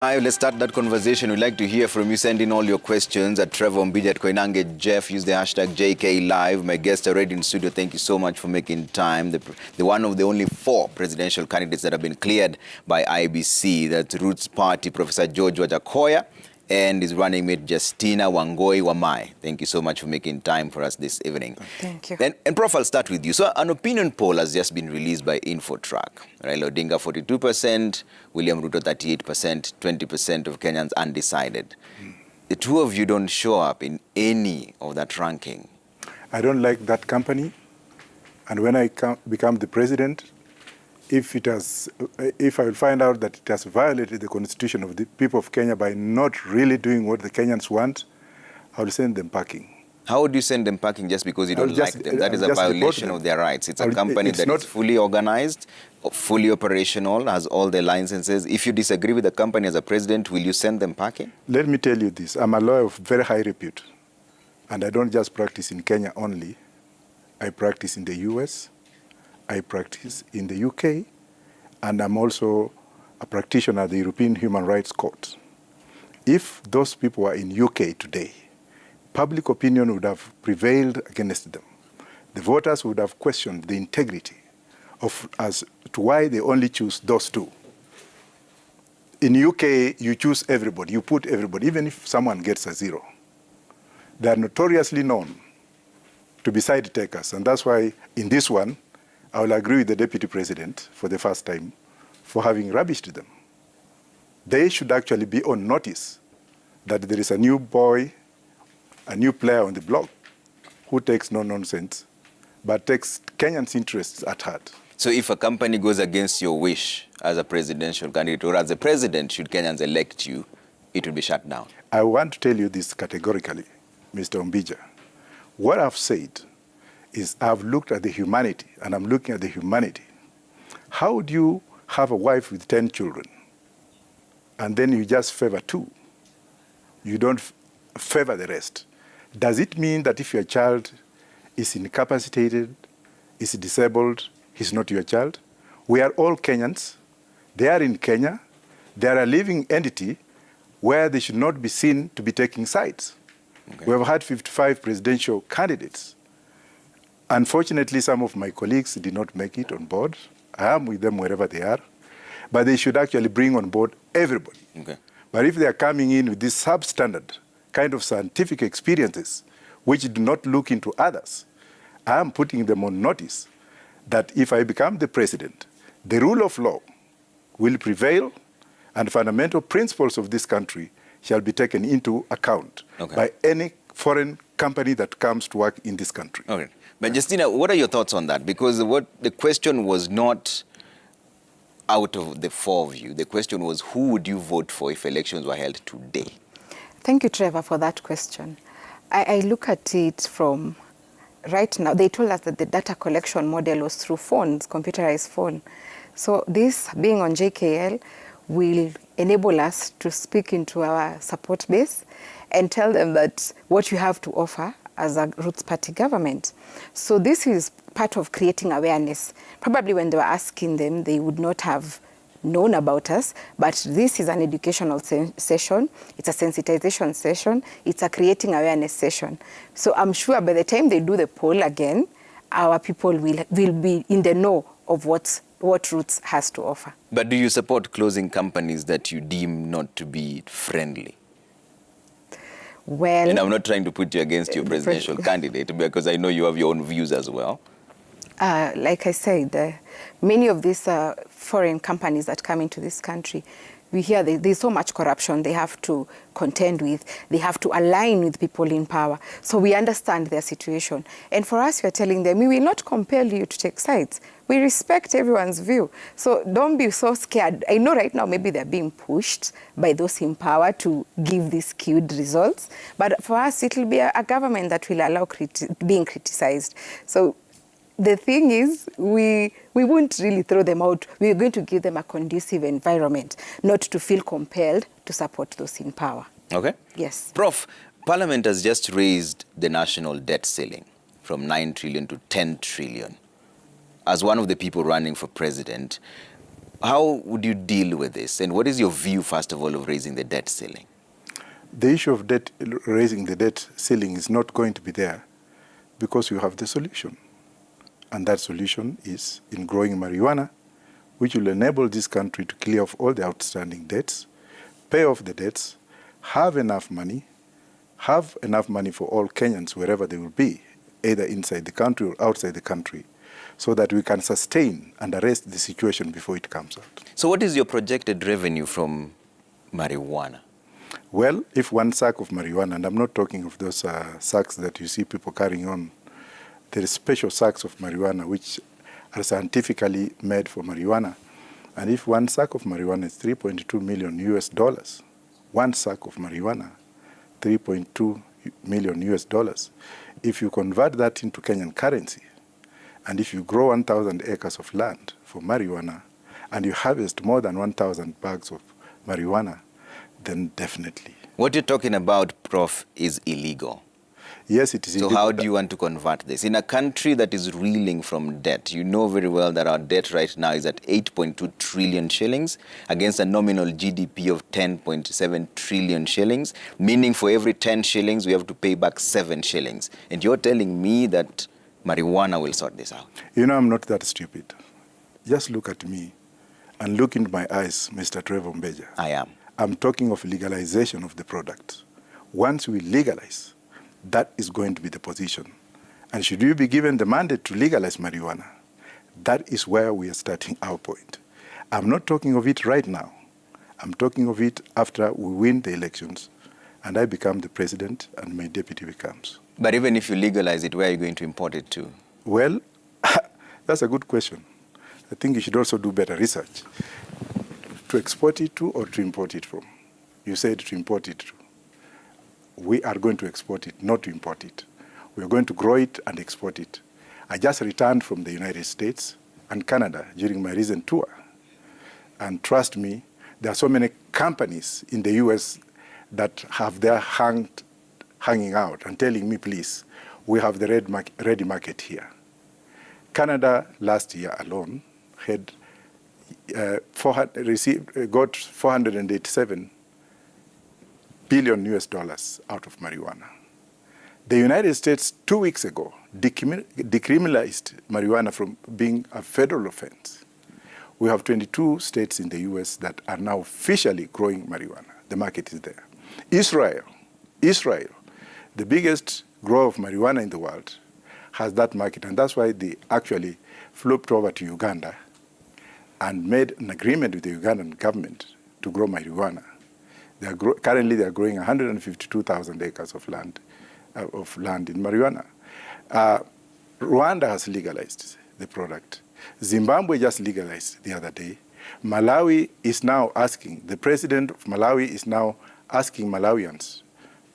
Let's start that conversation. We'd like to hear from you. Send in all your questions at Trevor Mbija, at Koinange Jeff. Use the hashtag JKLive. My guests are already in studio. Thank you so much for making time. The one of the only 4 presidential candidates that have been cleared by IBC. That's Roots Party, Professor George WAJACKOYAH, and his running mate Justina Wangoi Wamai. Thank you so much for making time for us this evening. Thank you. And Prof, I'll start with you. So an opinion poll has just been released by InfoTrack. Raila Odinga 42%, William Ruto 38%, 20% of Kenyans undecided. The two of you don't show up in any of that ranking. I don't like that company. And when I become the president, if I will find out that it has violated the constitution of the people of Kenya by not really doing what the Kenyans want, I will send them packing. How would you send them packing just because you don't like them? That is a violation of their rights. It's a company that is fully organized, fully operational, has all their licenses. If you disagree with the company as a president, will you send them packing? Let me tell you this. I'm a lawyer of very high repute. And I don't just practice in Kenya only. I practice in the US. I practice in the UK. And I'm also a practitioner at the European Human Rights Court. If those people were in UK today, public opinion would have prevailed against them. The voters would have questioned the integrity as to why they only choose those two. In UK, you choose everybody, you put everybody, even if someone gets a 0. They are notoriously known to be side takers, and that's why in this one, I will agree with the Deputy President for the first time for having rubbished them. They should actually be on notice that there is a new boy, a new player on the block who takes no nonsense, but takes Kenyans' interests at heart. So if a company goes against your wish as a presidential candidate or as a president, should Kenyans elect you, it will be shut down? I want to tell you this categorically, Mr. Mbija. What I've said is I've looked at the humanity, and I'm looking at the humanity. How do you have a wife with 10 children, and then you just favor 2? You don't favor the rest. Does it mean that if your child is incapacitated, is disabled, he's not your child? We are all Kenyans. They are in Kenya. They are a living entity where they should not be seen to be taking sides. Okay. We have had 55 presidential candidates. Unfortunately, some of my colleagues did not make it on board. I am with them wherever they are. But they should actually bring on board everybody. Okay. But if they are coming in with this substandard kind of scientific experiences, which do not look into others, I am putting them on notice that if I become the president, the rule of law will prevail and fundamental principles of this country shall be taken into account by any foreign company that comes to work in this country. Okay. But Justina, what are your thoughts on that? Because what the question was not out of the 4 of you. The question was, who would you vote for if elections were held today? Thank you, Trevor, for that question. I look at it from right now. They told us that the data collection model was through phones, computerized phone. So this, being on JKL, will enable us to speak into our support base and tell them that what you have to offer as a Roots Party government. So this is part of creating awareness. Probably when they were asking them, they would not have known about us, but this is an educational session, it's a sensitization session, it's a creating awareness session. So I'm sure by the time they do the poll again, our people will be in the know of what Roots has to offer. But do you support closing companies that you deem not to be friendly? Well, and I'm not trying to put you against your presidential candidate, because I know you have your own views as well. Like I said, many of these foreign companies that come into this country, we hear there's so much corruption they have to contend with. They have to align with people in power. So we understand their situation. And for us, we're telling them, we will not compel you to take sides. We respect everyone's view. So don't be so scared. I know right now maybe they're being pushed by those in power to give these skewed results. But for us, it will be a government that will allow being criticized. So the thing is, we won't really throw them out. We're going to give them a conducive environment, not to feel compelled to support those in power. Okay. Yes. Prof, Parliament has just raised the national debt ceiling from 9 trillion to 10 trillion. As one of the people running for president, How would you deal with this? And what is your view, first of all, of raising the debt ceiling? The issue of raising the debt ceiling is not going to be there because you have the solution. And that solution is in growing marijuana, which will enable this country to clear off all the outstanding debts, pay off the debts, have enough money for all Kenyans wherever they will be, either inside the country or outside the country, so that we can sustain and arrest the situation before it comes out. So what is your projected revenue from marijuana? Well, if one sack of marijuana, and I'm not talking of those sacks that you see people carrying on, there is special sacks of marijuana which are scientifically made for marijuana. And if one sack of marijuana is $3.2 million US, one sack of marijuana, $3.2 million US, if you convert that into Kenyan currency, and if you grow 1,000 acres of land for marijuana, and you harvest more than 1,000 bags of marijuana, then definitely. What you're talking about, Prof, is illegal. Yes, it is illegal. So how do you want to convert this? In a country that is reeling from debt, you know very well that our debt right now is at 8.2 trillion shillings against a nominal GDP of 10.7 trillion shillings, meaning for every 10 shillings, we have to pay back 7 shillings. And you're telling me that marijuana will sort this out? You know, I'm not that stupid. Just look at me and look into my eyes, Mr. Trevor Mbeja. I am. I'm talking of legalization of the product. Once we legalize, that is going to be the position. And should you be given the mandate to legalize marijuana, that is where we are starting our point. I'm not talking of it right now. I'm talking of it after we win the elections and I become the president and my deputy becomes. But even if you legalize it, where are you going to import it to? Well, that's a good question. I think you should also do better research. To export it to or to import it from? You said to import it to. We are going to export it, not to import it. We are going to grow it and export it. I just returned from the United States and Canada during my recent tour. And trust me, there are so many companies in the US that have their hanging out and telling me, please, we have the ready market here. Canada last year alone had got $487 billion US out of marijuana. The United States 2 weeks ago decriminalized marijuana from being a federal offense. We have 22 states in the US that are now officially growing marijuana. The market is there. Israel, the biggest grower of marijuana in the world, has that market, and that's why they actually flew over to Uganda and made an agreement with the Ugandan government to grow marijuana. Currently, they are growing 152,000 acres of land in marijuana. Rwanda has legalized the product. Zimbabwe just legalized the other day. Malawi is now asking, the president of Malawi is now asking Malawians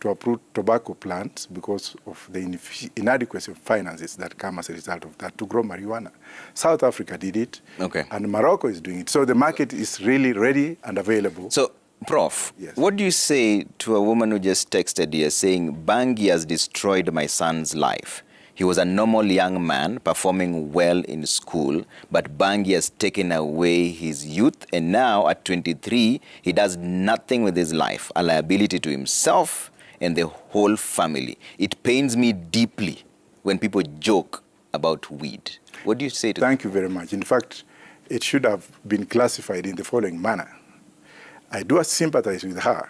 to approve tobacco plants because of the inadequacy of finances that come as a result of that to grow marijuana. South Africa did it, okay, and Morocco is doing it. So the market is really ready and available. So, Prof, yes, what do you say to a woman who just texted you saying, Bangi has destroyed my son's life? He was a normal young man performing well in school, but Bangi has taken away his youth, and now at 23, he does nothing with his life, a liability to himself and the whole family. It pains me deeply when people joke about weed. What do you say to that? Thank you very much. In fact, it should have been classified in the following manner. I do sympathize with her.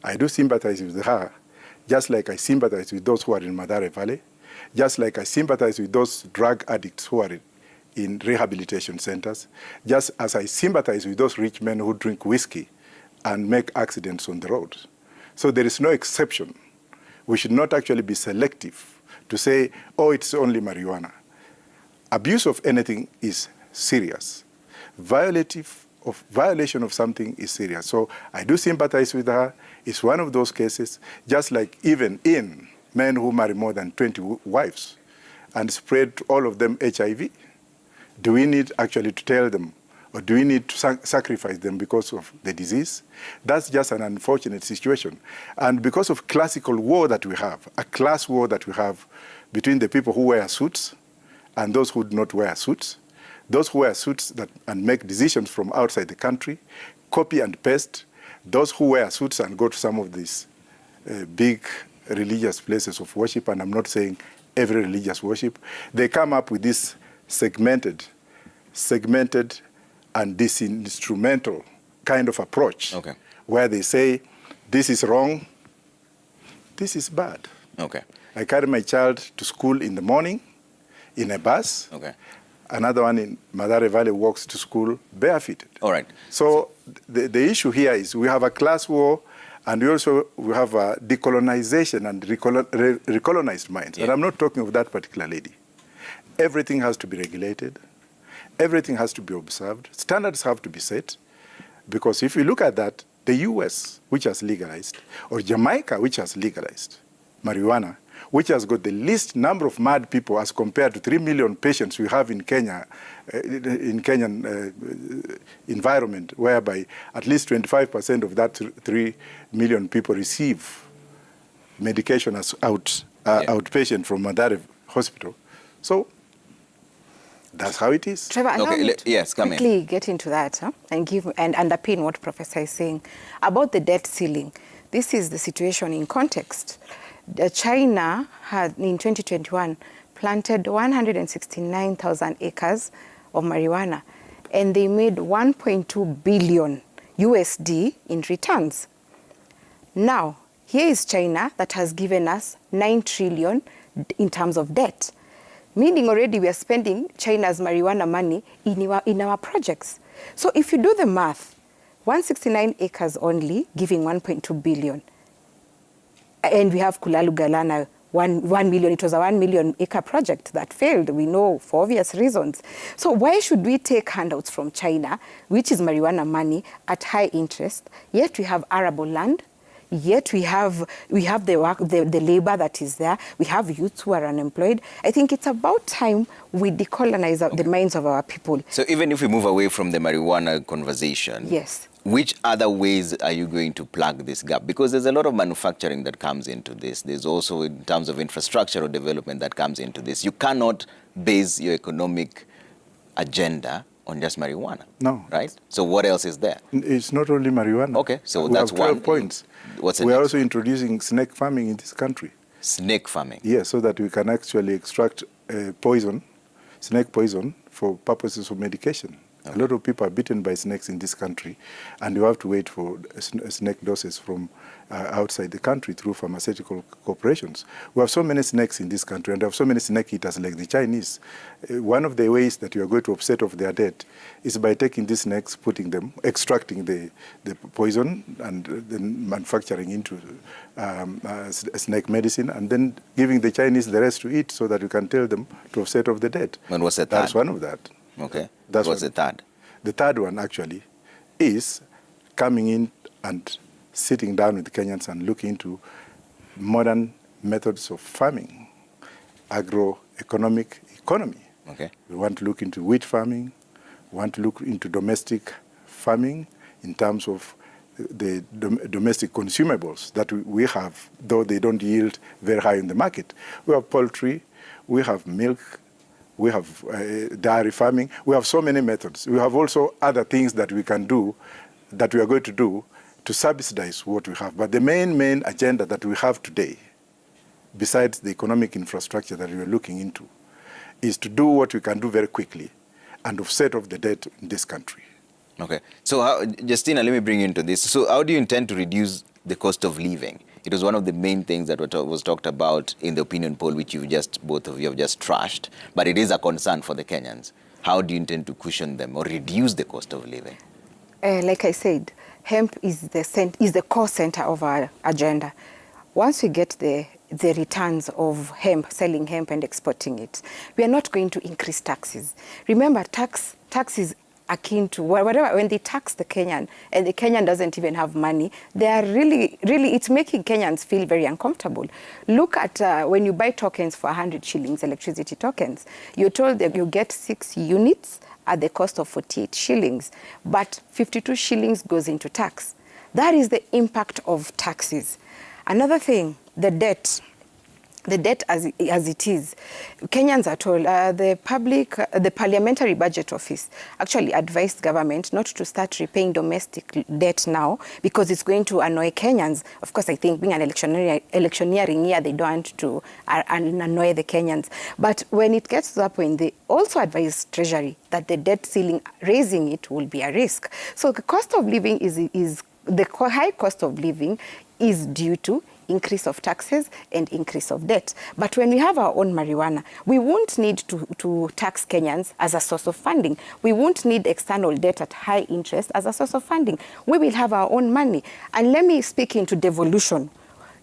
I do sympathize with her, just like I sympathize with those who are in Madare Valley, just like I sympathize with those drug addicts who are in rehabilitation centers, just as I sympathize with those rich men who drink whiskey and make accidents on the road. So there is no exception. We should not actually be selective to say, oh, it's only marijuana. Abuse of anything is serious. Violation of something is serious. So I do sympathize with her. It's one of those cases, just like even in men who marry more than 20 wives and spread to all of them HIV. Do we need actually to tell them, or do we need to sacrifice them because of the disease? That's just an unfortunate situation. And because of classical war that we have, a class war that we have between the people who wear suits and those who do not wear suits, those who wear suits and make decisions from outside the country, copy and paste. Those who wear suits and go to some of these big religious places of worship, and I'm not saying every religious worship, they come up with this segmented and this instrumental kind of approach, okay, where they say, this is wrong, this is bad. Okay. I carry my child to school in the morning in a bus. Okay. Another one in Madare Valley walks to school barefooted. All right. So the issue here is we have a class war, and we have a decolonization and recolonized minds. Yeah. And I'm not talking of that particular lady. Everything has to be regulated. Everything has to be observed. Standards have to be set. Because if you look at that, the US, which has legalized, or Jamaica, which has legalized marijuana, which has got the least number of mad people as compared to 3 million patients we have in Kenya, in Kenyan environment, whereby at least 25% of that 3 million people receive medication as outpatient from Madare Hospital. So that's how it is. Trevor, allow me to yes, come quickly get into that and underpin what Professor is saying about the debt ceiling. This is the situation in context. China had, in 2021, planted 169,000 acres of marijuana, and they made 1.2 billion USD in returns. Now, here is China that has given us 9 trillion in terms of debt, meaning already we are spending China's marijuana money in our projects. So if you do the math, 169 acres only giving 1.2 billion. And we have Kulalu Galana, 1 million. It was a 1 million acre project that failed, we know, for obvious reasons. So why should we take handouts from China, which is marijuana money, at high interest, yet we have arable land, yet we have the labor that is there, we have youths who are unemployed. I think it's about time we decolonize the minds of our people. So even if we move away from the marijuana conversation, yes, which other ways are you going to plug this gap? Because there's a lot of manufacturing that comes into this. There's also, in terms of infrastructure or development, that comes into this. You cannot base your economic agenda on just marijuana. No. Right? So what else is there? It's not only marijuana. Okay, so we that's have 12 one points. What's the We are next? also introducing snake farming in this country. Snake farming. Yes, so that we can actually extract poison, snake poison, for purposes of medication. Okay. A lot of people are bitten by snakes in this country, and you have to wait for snake doses from outside the country through pharmaceutical corporations. We have so many snakes in this country, and we have so many snake eaters like the Chinese. One of the ways that you are going to offset of their debt is by taking these snakes, putting them, extracting the poison, and then manufacturing into snake medicine, and then giving the Chinese the rest to eat, so that you can tell them to offset of the debt. And what's the third? That's one of that. Okay. That's what's the third? The third one, actually, is coming in and sitting down with Kenyans and looking into modern methods of farming, agroeconomic economy. Okay. We want to look into wheat farming. We want to look into domestic farming in terms of the domestic consumables that we have, though they don't yield very high in the market. We have poultry, we have milk, we have dairy farming. We have so many methods. We have also other things that we can do, that we are going to do, to subsidize what we have. But the main agenda that we have today, besides the economic infrastructure that we are looking into, is to do what we can do very quickly and offset of the debt in this country. Okay. So, Justina, let me bring you into this. So how do you intend to reduce the cost of living? It was one of the main things that was talked about in the opinion poll, which both of you have just trashed. But it is a concern for the Kenyans. How do you intend to cushion them or reduce the cost of living? Like I said, hemp is the core center of our agenda. Once we get the returns of hemp, selling hemp and exporting it, we are not going to increase taxes. Remember, tax is akin to whatever, when they tax the Kenyan and the Kenyan doesn't even have money, they are really, it's making Kenyans feel very uncomfortable. Look at when you buy tokens for 100 shillings, electricity tokens, you're told that you get 6 units at the cost of 48 shillings, but 52 shillings goes into tax. That is the impact of taxes. Another thing, the debt. the debt as it is, Kenyans are told, the Parliamentary Budget Office actually advised government not to start repaying domestic debt now because it's going to annoy Kenyans. Of course, I think being an electioneering year, they don't want to annoy the Kenyans. But when it gets to that point, they also advise Treasury that the debt ceiling, raising it will be a risk. So the cost of living the high cost of living is due to increase of taxes and increase of debt. But when we have our own marijuana, we won't need to tax Kenyans as a source of funding. We won't need external debt at high interest as a source of funding. We will have our own money. And let me speak into devolution.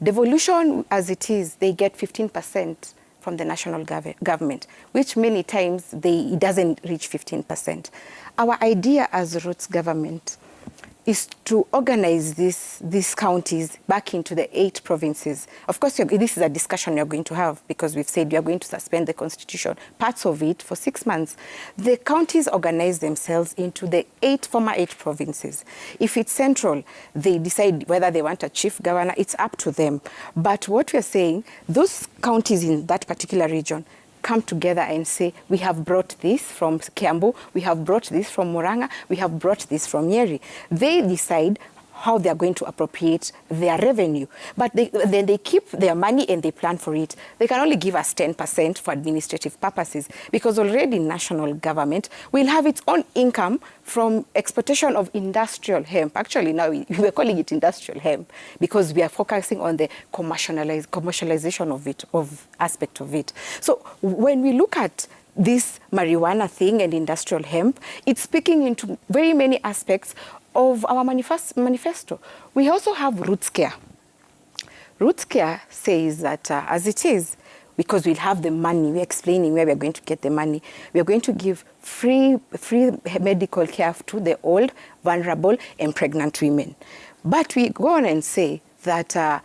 Devolution, as it is, they get 15% from the national government, which many times it doesn't reach 15%. Our idea as Roots government is to organize these counties back into the 8 provinces. Of course, this is a discussion you're going to have because we've said you're going to suspend the constitution, parts of it, for 6 months. The counties organize themselves into the former 8 provinces. If it's central, they decide whether they want a chief governor. It's up to them. But what we're saying, those counties in that particular region come together and say, we have brought this from Kiambu, we have brought this from Murang'a, we have brought this from Nyeri. They decide how they are going to appropriate their revenue. But then they keep their money and they plan for it. They can only give us 10% for administrative purposes because already national government will have its own income from exportation of industrial hemp. Actually, now we're calling it industrial hemp because we are focusing on the commercialization of it, aspect of it. So when we look at this marijuana thing and industrial hemp, it's speaking into very many aspects of our manifesto. We also have Roots Care. Roots Care says that as it is, because we'll have the money, we're explaining where we're going to get the money, we're going to give free medical care to the old, vulnerable, and pregnant women. But we go on and say that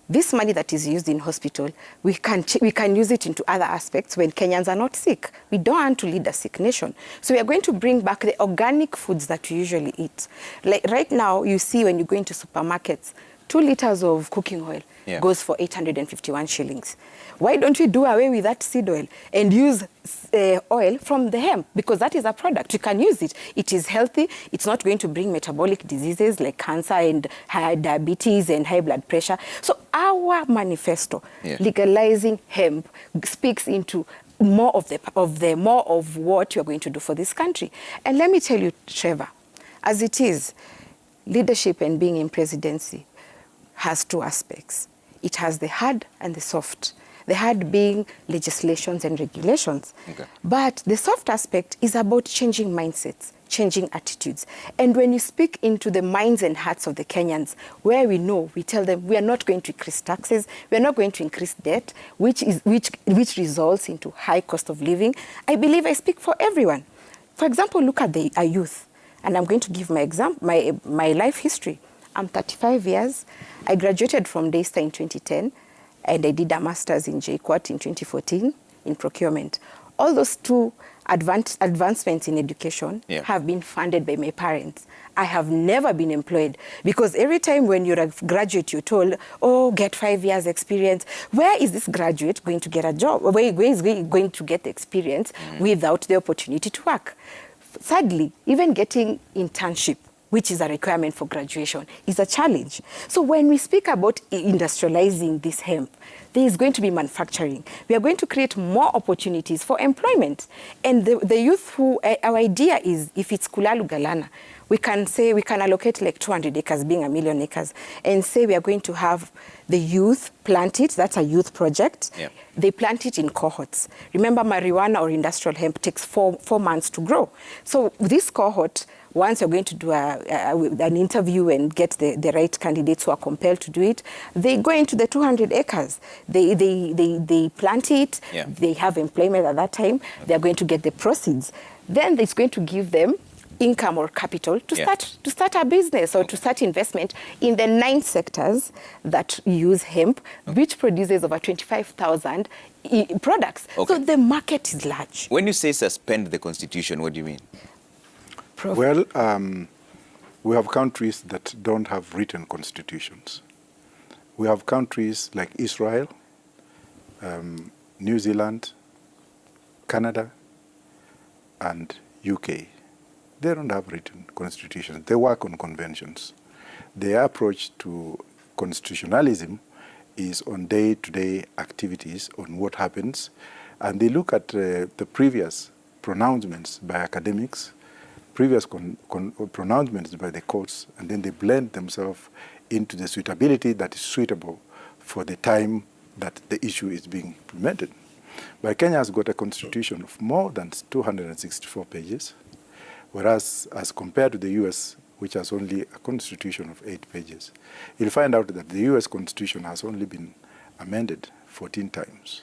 this money that is used in hospital, we can use it into other aspects when Kenyans are not sick. We don't want to lead a sick nation. So we are going to bring back the organic foods that we usually eat. Like right now, you see when you go into supermarkets, 2 liters of cooking oil goes for 851 shillings. Why don't we do away with that seed oil and use oil from the hemp? Because that is a product. You can use it. It is healthy. It's not going to bring metabolic diseases like cancer and diabetes and high blood pressure. So our manifesto, legalizing hemp, speaks into more of what you're going to do for this country. And let me tell you, Trevor, as it is, leadership and being in presidency has 2 aspects. It has the hard and the soft. The hard being legislations and regulations. Okay. But the soft aspect is about changing mindsets, changing attitudes. And when you speak into the minds and hearts of the Kenyans, where we know, we tell them we are not going to increase taxes, we are not going to increase debt, which results into high cost of living. I believe I speak for everyone. For example, look at our youth. And I'm going to give my life history. I'm 35 years. I graduated from Daystar in 2010, and I did a master's in JKUAT in 2014 in procurement. All those 2 advancements in education have been funded by my parents. I have never been employed because every time when you're a graduate, you're told, oh, get 5 years experience. Where is this graduate going to get a job? Where is he going to get the experience without the opportunity to work? Sadly, even getting internship, which is a requirement for graduation, is a challenge. So when we speak about industrializing this hemp, there is going to be manufacturing. We are going to create more opportunities for employment. And the youth our idea is, if it's Kulalu Galana, we can allocate like 200 acres, being 1 million acres, and say we are going to have the youth plant it. That's a youth project. Yeah. They plant it in cohorts. Remember, marijuana or industrial hemp takes 4 months to grow. So this cohort, once you're going to do an interview and get the right candidates who are compelled to do it, they go into the 200 acres. They plant it. Yeah. They have employment at that time. Okay. They're going to get the proceeds. Then it's going to give them income or capital to start a business or to start investment in the 9 sectors that use hemp, which produces over 25,000 products. Okay. So the market is large. When you say suspend the constitution, what do you mean? Well, we have countries that don't have written constitutions. We have countries like Israel, New Zealand, Canada, and UK. They don't have written constitutions. They work on conventions. Their approach to constitutionalism is on day-to-day activities, on what happens, and they look at the previous pronouncements by academics, previous pronouncements by the courts, and then they blend themselves into the suitability that is suitable for the time that the issue is being implemented. But Kenya has got a constitution of more than 264 pages, whereas as compared to the US, which has only a constitution of 8 pages, you'll find out that the US constitution has only been amended 14 times.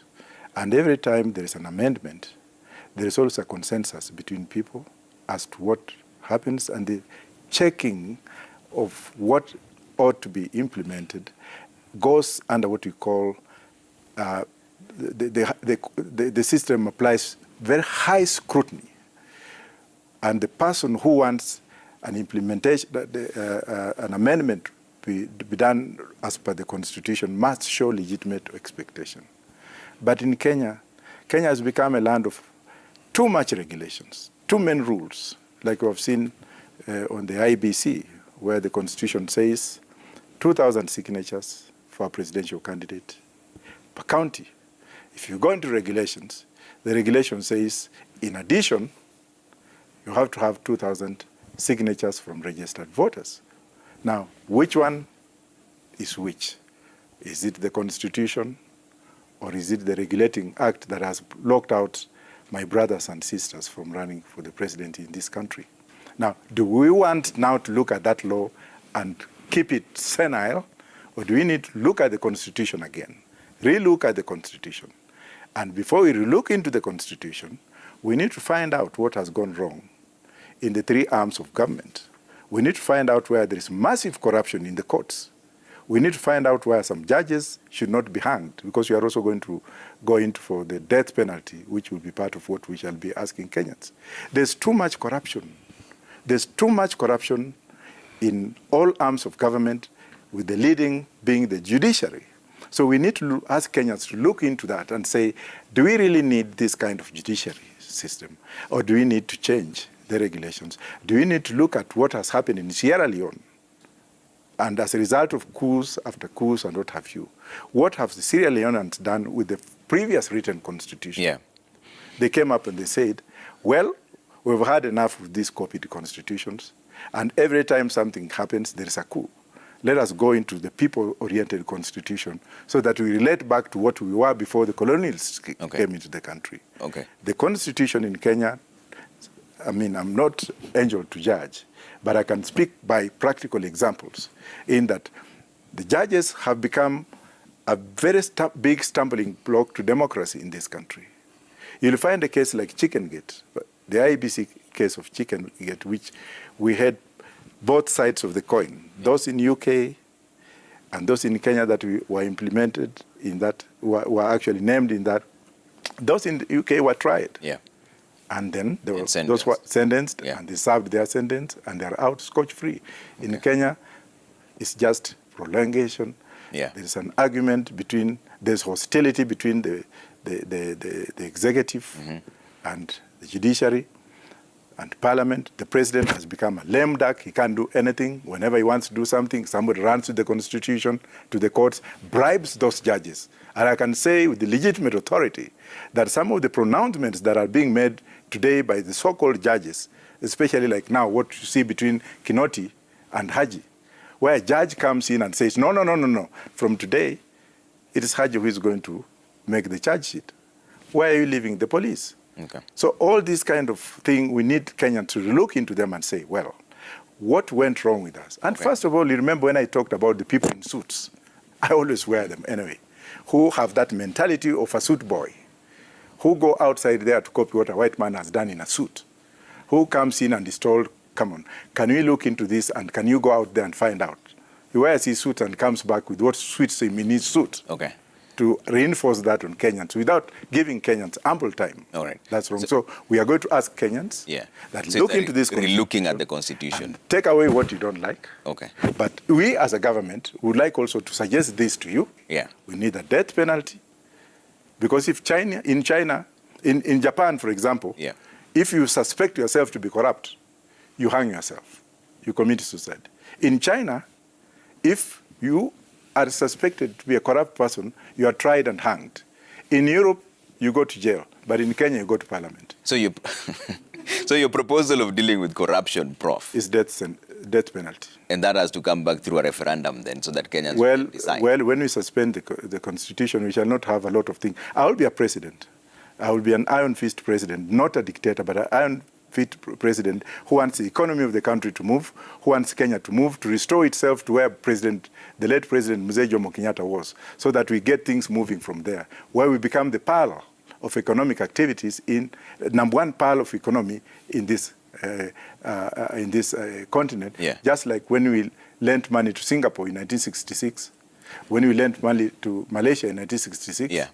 And every time there is an amendment, there is also a consensus between people as to what happens, and the checking of what ought to be implemented goes under what we call the system applies very high scrutiny. And the person who wants an implementation, an amendment be done as per the Constitution must show legitimate expectation. But in Kenya, Kenya has become a land of too much regulations, too many rules, like we have seen on the IBC, where the Constitution says 2,000 signatures for a presidential candidate per county. If you go into regulations, the regulation says, in addition, you have to have 2,000 signatures from registered voters. Now, which one is which? Is it the Constitution, or is it the regulating act that has locked out my brothers and sisters from running for the presidency in this country? Now, do we want now to look at that law and keep it senile, or do we need to look at the Constitution again, relook at the Constitution? And before we look into the Constitution, we need to find out what has gone wrong in the 3 arms of government. We need to find out where there is massive corruption in the courts. We need to find out where some judges should not be hanged, because we are also going to go into for the death penalty, which will be part of what we shall be asking Kenyans. There's too much corruption. There's too much corruption in all arms of government, with the leading being the judiciary. So we need to ask Kenyans to look into that and say, do we really need this kind of judiciary system? Or do we need to change the regulations? Do we need to look at what has happened in Sierra Leone? And as a result of coups after coups and what have you, what have the Sierra Leoneans done with the previous written constitution? Yeah. They came up and they said, well, we've had enough of these copied constitutions, and every time something happens, there is a coup. Let us go into the people-oriented constitution so that we relate back to what we were before the colonials came into the country. Okay. The constitution in Kenya, I mean, I'm not angel to judge, but I can speak by practical examples in that the judges have become a very big stumbling block to democracy in this country. You'll find a case like Chickengate, the IBC case of Chickengate, which we had both sides of the coin, those in UK and those in Kenya that were implemented in that, were actually named in that. Those in the UK were tried. Yeah. And then those were sentenced, yeah, and they served their sentence, and they're out scotch-free. In Kenya, it's just prolongation. Yeah. There's an argument there's hostility between the executive and the judiciary and parliament. The president has become a lame duck. He can't do anything. Whenever he wants to do something, somebody runs to the constitution, to the courts, bribes those judges. And I can say with the legitimate authority that some of the pronouncements that are being made today by the so-called judges, especially like now what you see between Kinoti and Haji, where a judge comes in and says, no, from today, it is Haji who is going to make the charge sheet. Where are you leaving the police? Okay. So all this kind of thing, we need Kenyans to look into them and say, well, what went wrong with us? And first of all, you remember when I talked about the people in suits, I always wear them anyway, who have that mentality of a suit boy, who go outside there to copy what a white man has done in a suit, who comes in and is told, come on, can we look into this, and can you go out there and find out? He wears his suit and comes back with what suits him in his suit. Okay. To reinforce that on Kenyans without giving Kenyans ample time. All right. That's wrong. So we are going to ask Kenyans that look into this constitution. Looking at the constitution. Take away what you don't like. Okay. But we as a government would like also to suggest this to you. Yeah. We need a death penalty. Because if in Japan, for example, Yeah. if you suspect yourself to be corrupt, you hang yourself. You commit suicide. In China, if you are suspected to be a corrupt person, you are tried and hanged. In Europe, you go to jail. But in Kenya, you go to parliament. So you, so your proposal of dealing with corruption, Prof, Is death penalty. and that has to come back through a referendum then, so that Kenyans Well, will decide. well, when we suspend the constitution, we shall not have a lot of things. I will be a president. I will be an iron fist president, not a dictator, but an iron fist president who wants the economy of the country to move, who wants Kenya to move, to restore itself to where the late President Mzee Jomo Kenyatta was, so that we get things moving from there, where we become the pearl of economic activities number one pearl of economy in this continent. Yeah. Just like when we lent money to Singapore in 1966, when we lent money to Malaysia in 1966. Yeah.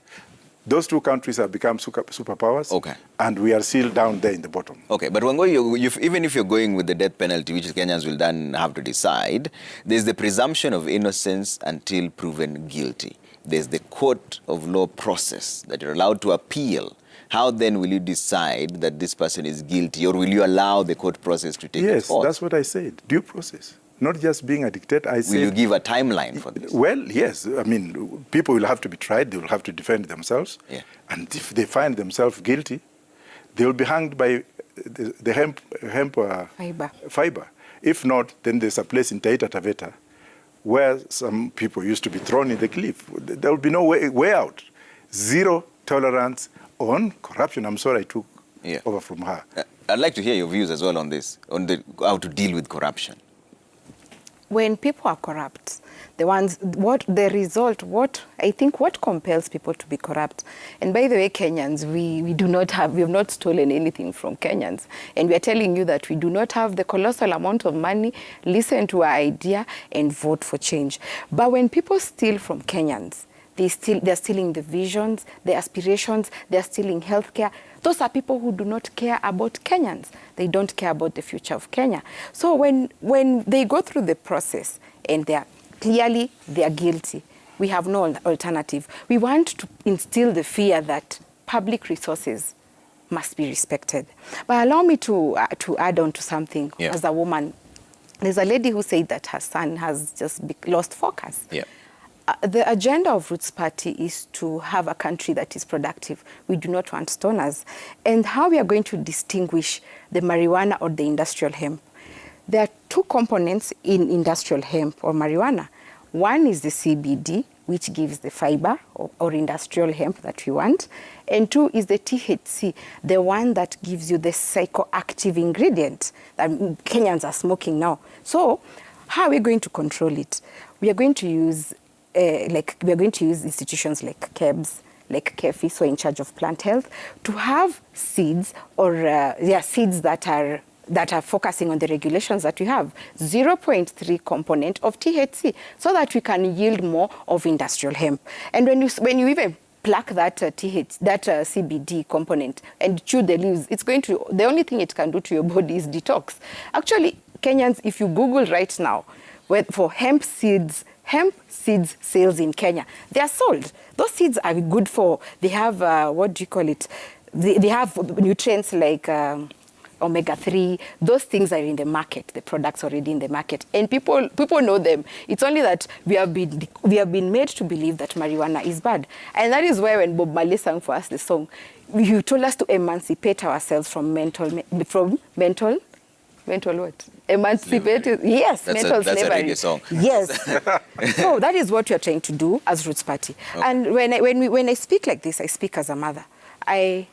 Those two countries have become superpowers, Okay. and we are still down there in the bottom. Okay, but Wangoi, even if you're going with the death penalty, which Kenyans will then have to decide, there's the presumption of innocence until proven guilty. There's the court of law process that you're allowed to appeal. How then will you decide that this person is guilty, or will you allow the court process to take its Yes, course? that's what I said, due process. Not just being a dictator, I said... Will you give a timeline for this? Well, yes. I mean, people will have to be tried. They will have to defend themselves. Yeah. And if they find themselves guilty, they will be hanged by the hemp fiber. If not, then there's a place in Taita Taveta where some people used to be thrown in the cliff. There will be no way out. Zero tolerance on corruption. I'm sorry I took over from her. I'd like to hear your views as well on this, on how to deal with corruption. When people are corrupt, what compels people to be corrupt? And by the way, Kenyans, we have not stolen anything from Kenyans. And we are telling you that we do not have the colossal amount of money, listen to our idea and vote for change. But when people steal from Kenyans, they're stealing the visions, the aspirations, they're stealing healthcare. Those are people who do not care about Kenyans. They don't care about the future of Kenya. So when they go through the process and they are guilty, we have no alternative. We want to instill the fear that public resources must be respected. But allow me to add on to something. As a woman. There's a lady who said that her son has just lost focus. Yeah. The agenda of Roots Party is to have a country that is productive. We do not want stoners. And how we are going to distinguish the marijuana or the industrial hemp? There are two components in industrial hemp or marijuana. One is the CBD, which gives the fiber or industrial hemp that we want. And two is the THC, the one that gives you the psychoactive ingredient that Kenyans are smoking now. So how are we going to control it? We are going to use institutions like KEBS, like KEFI, so in charge of plant health, to have seeds or seeds that are focusing on the regulations that we have, 0.3 component of THC, so that we can yield more of industrial hemp. And when you even pluck that CBD component and chew the leaves, the only thing it can do to your body is detox. Actually, Kenyans, if you Google right now, for hemp seeds sales in Kenya, they are sold. Those seeds are good for, they have, they have nutrients like omega-3. Those things are in the market, the products already in the market. And people know them. It's only that we have been made to believe that marijuana is bad. And that is why when Bob Marley sang for us the song, you told us to emancipate ourselves from mental what? Emancipated, yes, mental slavery. That's a reggae song. Yes. So that is what we are trying to do as Roots Party. Okay. And when I speak like this, I speak as a mother. I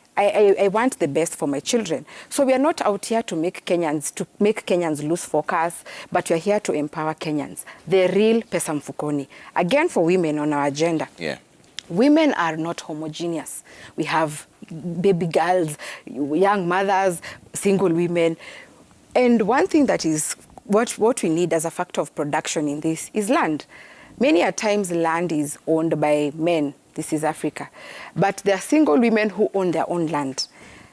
want the best for my children. So we are not out here to make Kenyans lose focus, but we are here to empower Kenyans. The real pesa mfukoni. Again, for women on our agenda. Yeah. Women are not homogeneous. We have baby girls, young mothers, single women. And one thing that is what we need as a factor of production in this is land. Many a times land is owned by men. This is Africa. But there are single women who own their own land.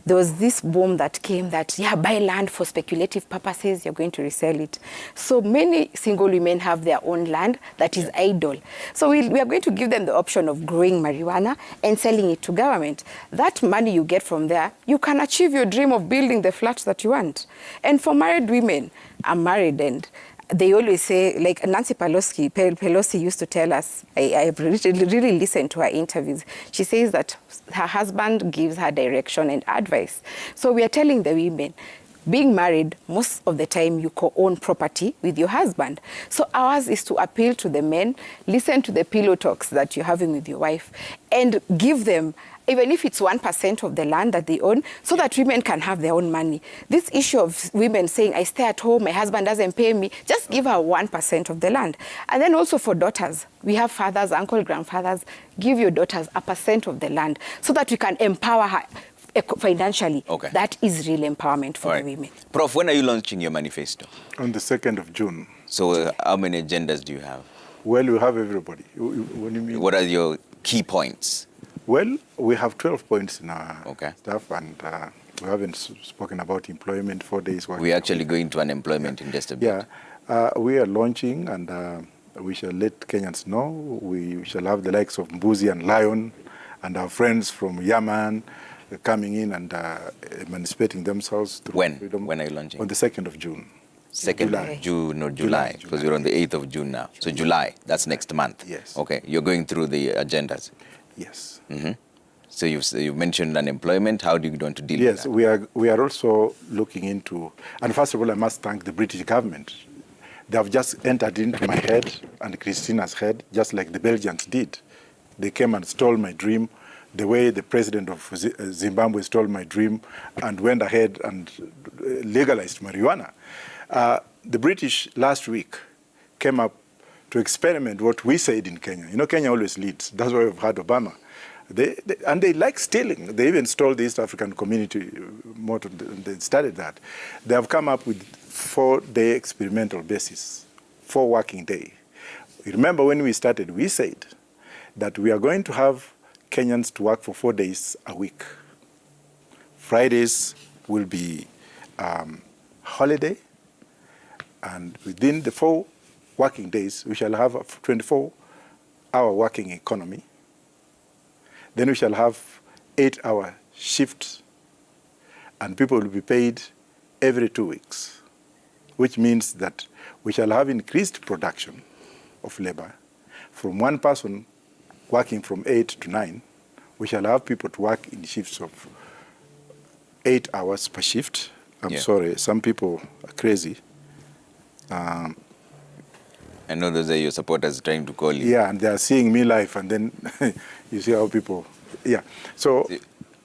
there was this boom that came that, yeah, buy land for speculative purposes, you're going to resell it. So many single women have their own land that is idle. So we are going to give them the option of growing marijuana and selling it to government. That money you get from there, you can achieve your dream of building the flat that you want. And for married women, I'm married, and they always say, like Nancy Pelosi used to tell us, I really listened to her interviews. She says that her husband gives her direction and advice. So we are telling the women, being married, most of the time you co-own property with your husband. So ours is to appeal to the men, listen to the pillow talks that you're having with your wife, and give them, even if it's 1% of the land that they own, so that women can have their own money. This issue of women saying, I stay at home, my husband doesn't pay me, just give her 1% of the land. And then also for daughters, we have fathers, uncle, grandfathers, give your daughters 1% of the land so that we can empower her financially. Okay. That is real empowerment for the women. Prof, when are you launching your manifesto? On the 2nd of June. So how many agendas do you have? Well, we have everybody. What do you mean? What are your key points? Well, we have 12 points in our Okay. stuff, and we haven't spoken about employment, 4 days work. We're actually going to unemployment in just a bit. Yeah, we are launching, and we shall let Kenyans know. We shall have the likes of Mbuzi and Lion and our friends from Yaman coming in and emancipating themselves through freedom. When are you launching? On the 2nd of June. 2nd of June or July, because we're on the 8th of June now. So July, that's next month. Yes. Okay, you're going through the agendas. Yes. Mm-hmm. So you've mentioned unemployment. How do you want to deal with that? Yes, we are also looking into, and first of all, I must thank the British government. They have just entered into my head and Christina's head, just like the Belgians did. They came and stole my dream, the way the president of Zimbabwe stole my dream and went ahead and legalized marijuana. The British last week came up to experiment what we said in Kenya. You know, Kenya always leads. That's why we've had Obama. They like stealing. They even stole the East African community motto. They started that. They have come up with 4-day experimental basis, 4 working day. You remember when we started, we said that we are going to have Kenyans to work for 4 days a week. Fridays will be holiday, and within the 4 working days, we shall have a 24-hour working economy. Then we shall have 8-hour shifts, and people will be paid every 2 weeks, which means that we shall have increased production of labor. From one person working from 8 to 9, we shall have people to work in shifts of 8 hours per shift. I'm sorry, some people are crazy. I know those are your supporters trying to call you. Yeah, and they are seeing me live, and then you see how people, So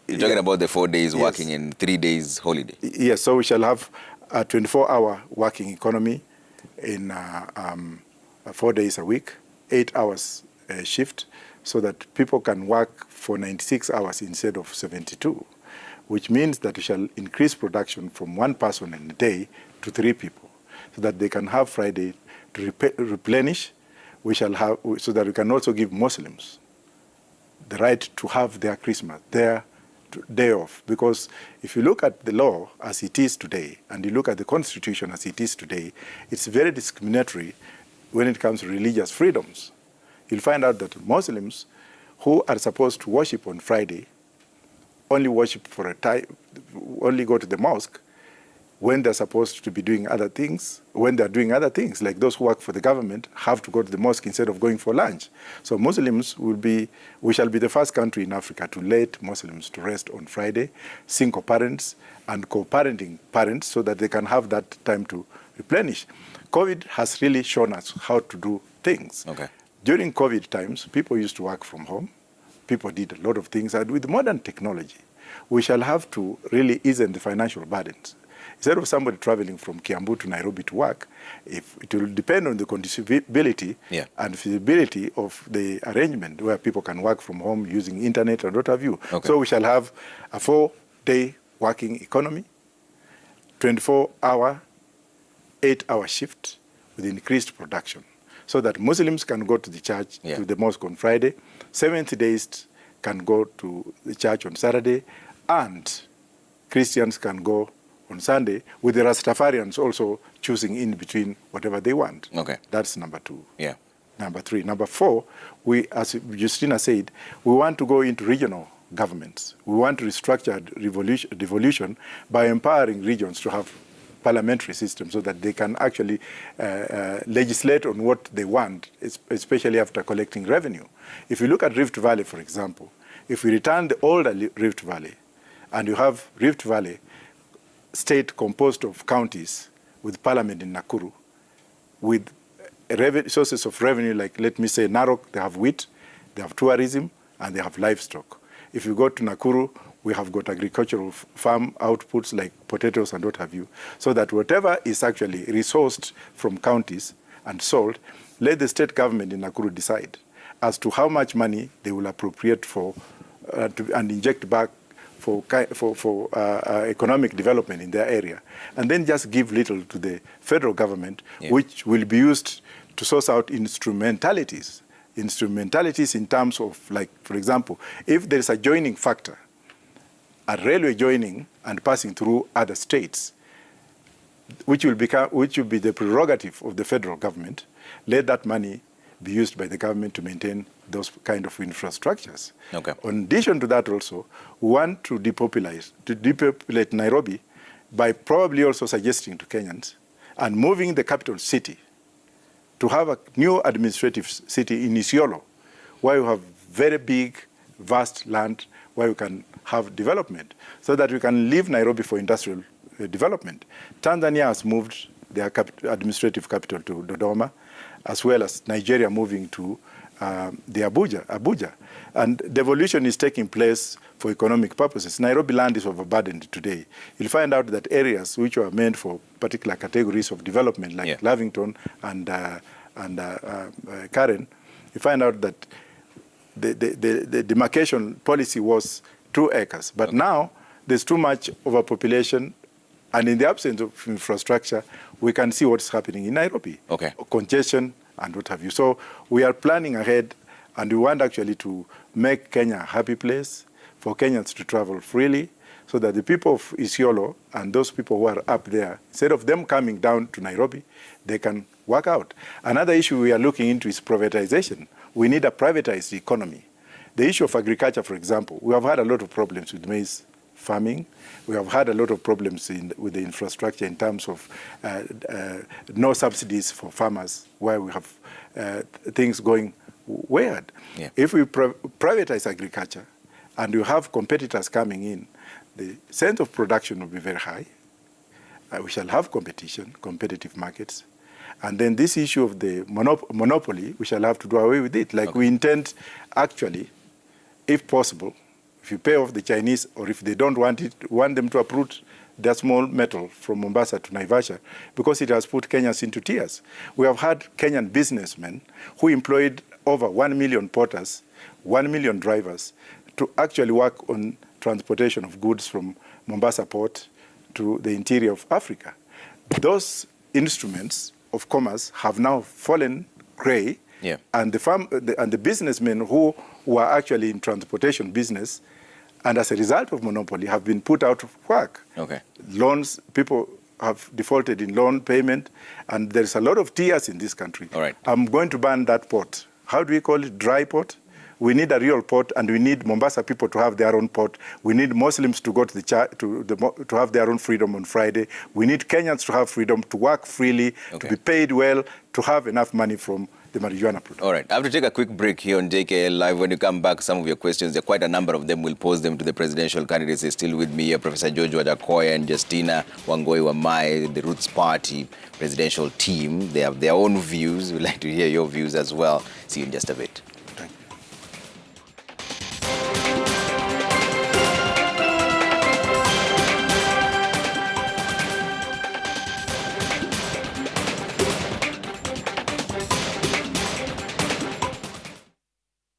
you're talking about the 4 days working and 3 days holiday. Yes, so we shall have a 24-hour working economy in 4 days a week, 8 hours shift, so that people can work for 96 hours instead of 72, which means that we shall increase production from 1 person in a day to 3 people, so that they can have Friday to replenish. We shall have, so that we can also give Muslims the right to have their Christmas, their day off. Because if you look at the law as it is today, and you look at the Constitution as it is today, it's very discriminatory when it comes to religious freedoms. You'll find out that Muslims who are supposed to worship on Friday only worship for a time, only go to the mosque when they're supposed to be doing other things. When they're doing other things, like those who work for the government, have to go to the mosque instead of going for lunch. So Muslims we shall be the first country in Africa to let Muslims to rest on Friday, single parents and co-parenting parents, so that they can have that time to replenish. COVID has really shown us how to do things. Okay. During COVID times, people used to work from home. People did a lot of things. And with modern technology, we shall have to really ease the financial burdens. Instead of somebody traveling from Kiambu to Nairobi to work, if it will depend on the conducibility and feasibility of the arrangement where people can work from home using internet and what have you. Okay. So we shall have a 4-day working economy, 24-hour, 8-hour shift with increased production, so that Muslims can go to the church, to the mosque on Friday, Seventh-day can go to the church on Saturday, and Christians can go on Sunday, with the Rastafarians also choosing in between whatever they want. Okay. That's number 2. Yeah. Number 3. Number 4, we, as Justina said, we want to go into regional governments. We want to restructure devolution by empowering regions to have parliamentary systems so that they can actually legislate on what they want, especially after collecting revenue. If you look at Rift Valley, for example, if we return the older Rift Valley, and you have Rift Valley state composed of counties with parliament in Nakuru, with sources of revenue like, let me say, Narok, they have wheat, they have tourism, and they have livestock. If you go to Nakuru, we have got agricultural farm outputs like potatoes and what have you, so that whatever is actually resourced from counties and sold, let the state government in Nakuru decide as to how much money they will appropriate for and inject back for economic development in their area, and then just give little to the federal government, which will be used to source out instrumentalities in terms of, like, for example, if there is a joining factor, a railway joining and passing through other states, which will be the prerogative of the federal government, let that money be used by the government to maintain those kind of infrastructures. Okay. In addition to that also, we want to depopulate Nairobi by probably also suggesting to Kenyans and moving the capital city to have a new administrative city in Isiolo, where you have very big, vast land where you can have development, so that we can leave Nairobi for industrial development. Tanzania has moved their administrative capital to Dodoma, as well as Nigeria moving to the Abuja. And devolution is taking place for economic purposes. Nairobi land is overburdened today. You'll find out that areas which were meant for particular categories of development, like Lavington and Karen, you find out that the demarcation policy was 2 acres. But now there's too much overpopulation, and in the absence of infrastructure, we can see what's happening in Nairobi. Okay. Congestion and what have you. So we are planning ahead, and we want actually to make Kenya a happy place for Kenyans to travel freely, so that the people of Isiolo and those people who are up there, instead of them coming down to Nairobi, they can work out. Another issue we are looking into is privatization. We need a privatized economy. The issue of agriculture, for example, we have had a lot of problems with maize farming. We have had a lot of problems with the infrastructure in terms of no subsidies for farmers, where we have things going weird. Yeah. If we privatize agriculture and you have competitors coming in, the sense of production will be very high. We shall have competition, competitive markets. And then this issue of the monopoly, we shall have to do away with it. Like we intend, actually, if possible, if you pay off the Chinese, or if they don't want it, want them to uproot their small metal from Mombasa to Naivasha, because it has put Kenyans into tears. We have had Kenyan businessmen who employed over 1 million porters, 1 million drivers, to actually work on transportation of goods from Mombasa port to the interior of Africa. Those instruments of commerce have now fallen grey, and the businessmen who were actually in transportation business, and as a result of monopoly, have been put out of work. Okay. Loans, people have defaulted in loan payment, and there's a lot of tears in this country. All right. I'm going to ban that port. How do we call it? Dry port? We need a real port, and we need Mombasa people to have their own port. We need Muslims to go to to have their own freedom on Friday. We need Kenyans to have freedom to work freely, to be paid well, to have enough money from the marijuana product. All right. I have to take a quick break here on JKL Live. When you come back, some of your questions, there are quite a number of them. We'll pose them to the presidential candidates. They're still with me here, Professor George WAJACKOYAH and Justina Wangoi-Wamai, the Roots Party presidential team. They have their own views. We'd like to hear your views as well. See you in just a bit.